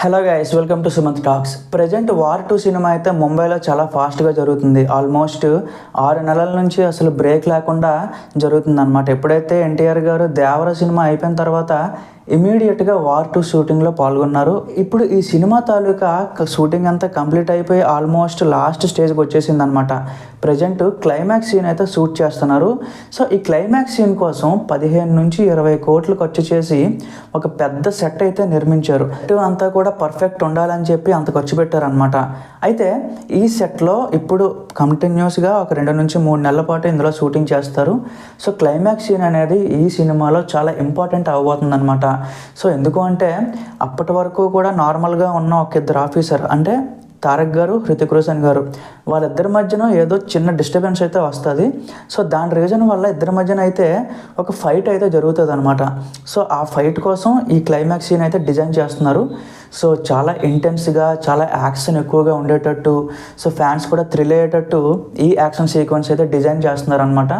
Hello guys, welcome to Sumanth talks. Present war 2 cinema అయితే ముంబైలో చాలా ఫాస్ట్గా జరుగుతుంది. ఆల్మోస్ట్ 6 నెలల నుంచి అసలు బ్రేక్ లేకుండా జరుగుతుంది అనమాట. ఎప్పుడైతే ఎన్టీఆర్ గారు దేవర సినిమా అయిపోయిన తర్వాత ఇమీడియట్గా వార్ 2 షూటింగ్లో పాల్గొన్నారు. ఇప్పుడు ఈ సినిమా తాలూకా షూటింగ్ అంతా కంప్లీట్ అయిపోయి ఆల్మోస్ట్ లాస్ట్ స్టేజ్కి వచ్చేసింది అనమాట. ప్రజెంట్ క్లైమాక్స్ సీన్ అయితే షూట్ చేస్తున్నారు. సో ఈ క్లైమాక్స్ సీన్ కోసం 15 నుంచి 20 కోట్లు ఖర్చు చేసి ఒక పెద్ద సెట్ అయితే నిర్మించారు. అంతా కూడా పర్ఫెక్ట్ ఉండాలని చెప్పి అంత ఖర్చు పెట్టారనమాట. అయితే ఈ సెట్లో ఇప్పుడు కంటిన్యూస్గా ఒక 2 నుంచి 3 నెలల పాటు ఇందులో షూటింగ్ చేస్తారు. సో క్లైమాక్స్ సీన్ అనేది ఈ సినిమాలో చాలా ఇంపార్టెంట్ అవబోతుంది అనమాట. సో ఎందుకు అంటే అప్పటి వరకు కూడా నార్మల్గా ఉన్న ఒక ఇద్దరు ఆఫీసర్ అంటే తారక్ గారు, హృతిక్ రోషన్ గారు, వాళ్ళిద్దరి మధ్యన ఏదో చిన్న డిస్టర్బెన్స్ అయితే వస్తుంది. సో దాని రీజన్ వల్ల ఇద్దరి మధ్యన అయితే ఒక ఫైట్ అయితే జరుగుతుంది అనమాట. సో ఆ ఫైట్ కోసం ఈ క్లైమాక్స్ సీన్ అయితే డిజైన్ చేస్తున్నారు. సో చాలా ఇంటెన్స్గా, చాలా యాక్షన్ ఎక్కువగా ఉండేటట్టు, సో ఫ్యాన్స్ కూడా థ్రిల్ అయ్యేటట్టు ఈ యాక్షన్ సీక్వెన్స్ అయితే డిజైన్ చేస్తున్నారు అనమాట.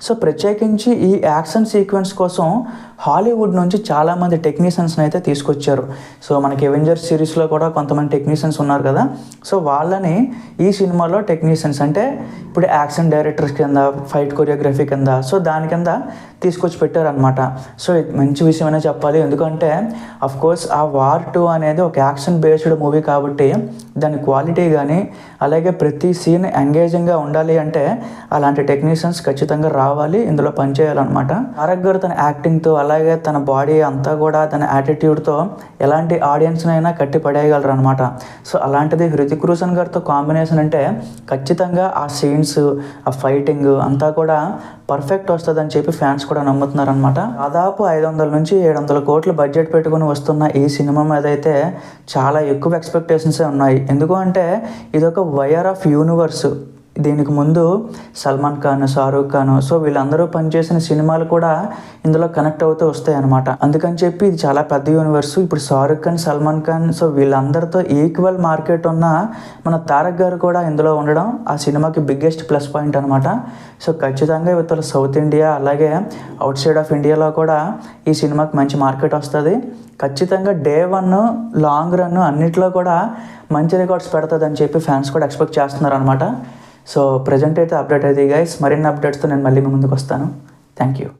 సో ప్రత్యేకించి ఈ యాక్షన్ సీక్వెన్స్ కోసం హాలీవుడ్ నుంచి చాలామంది టెక్నీషియన్స్ని అయితే తీసుకొచ్చారు. సో మనకి అవెంజర్స్ సిరీస్లో కూడా కొంతమంది టెక్నీషియన్స్ ఉన్నారు కదా. సో వాళ్ళని ఈ సినిమాలో టెక్నీషియన్స్ అంటే ఇప్పుడు యాక్షన్ డైరెక్టర్స్ కింద, ఫైట్ కొరియోగ్రఫీ కింద, సో దాని కింద తీసుకొచ్చి పెట్టారనమాట. సో ఇది మంచి విషయమనే చెప్పాలి. ఎందుకంటే అఫ్కోర్స్ ఆ వార్ 2 అనేది ఒక యాక్షన్ బేస్డ్ మూవీ కాబట్టి దాని క్వాలిటీ కానీ అలాగే ప్రతి సీన్ ఎంగేజింగ్గా ఉండాలి అంటే అలాంటి టెక్నీషియన్స్ ఖచ్చితంగా రావాలి, ఇందులో పనిచేయాలన్నమాట. తారక్ గారు తన యాక్టింగ్తో అలాగే తన బాడీ అంతా కూడా తన యాటిట్యూడ్తో ఎలాంటి ఆడియన్స్నైనా కట్టి పడేయగలరు అనమాట. సో అలాంటిది హృతిక్ రోషన్ గారితో కాంబినేషన్ అంటే ఖచ్చితంగా ఆ సీన్స్, ఆ ఫైటింగ్ అంతా కూడా పర్ఫెక్ట్ వస్తుందని చెప్పి ఫ్యాన్స్ కూడా నమ్ముతున్నారనమాట. దాదాపు 500 నుంచి 700 కోట్లు బడ్జెట్ పెట్టుకుని వస్తున్న ఈ సినిమా మీద అయితే చాలా ఎక్కువ ఎక్స్పెక్టేషన్సే ఉన్నాయి. ఎందుకు అంటే ఇదొక వైర్ ఆఫ్ యూనివర్స్. దీనికి ముందు సల్మాన్ ఖాన్, షారూఖ్ ఖాన్, సో వీళ్ళందరూ పనిచేసిన సినిమాలు కూడా ఇందులో కనెక్ట్ అవుతూ వస్తాయి అనమాట. అందుకని చెప్పి ఇది చాలా పెద్ద యూనివర్స్. ఇప్పుడు షారూఖ్ ఖాన్, సల్మాన్ ఖాన్, సో వీళ్ళందరితో ఈక్వల్ మార్కెట్ ఉన్న మన తారక్ గారు కూడా ఇందులో ఉండడం ఆ సినిమాకి బిగ్గెస్ట్ ప్లస్ పాయింట్ అనమాట. సో ఖచ్చితంగా ఇవతల సౌత్ ఇండియా అలాగే అవుట్ సైడ్ ఆఫ్ ఇండియాలో కూడా ఈ సినిమాకి మంచి మార్కెట్ వస్తుంది. ఖచ్చితంగా డే 1 లాంగ్ రన్ అన్నిట్లో కూడా మంచి రికార్డ్స్ పెడుతుందని చెప్పి ఫ్యాన్స్ కూడా ఎక్స్పెక్ట్ చేస్తున్నారు అనమాట. సో ప్రజెంట్ అయితే అప్డేట్ అయితే గైస్, మరిన్ని అప్డేట్స్తో నేను మళ్ళీ మీ ముందుకు వస్తాను. Thank you.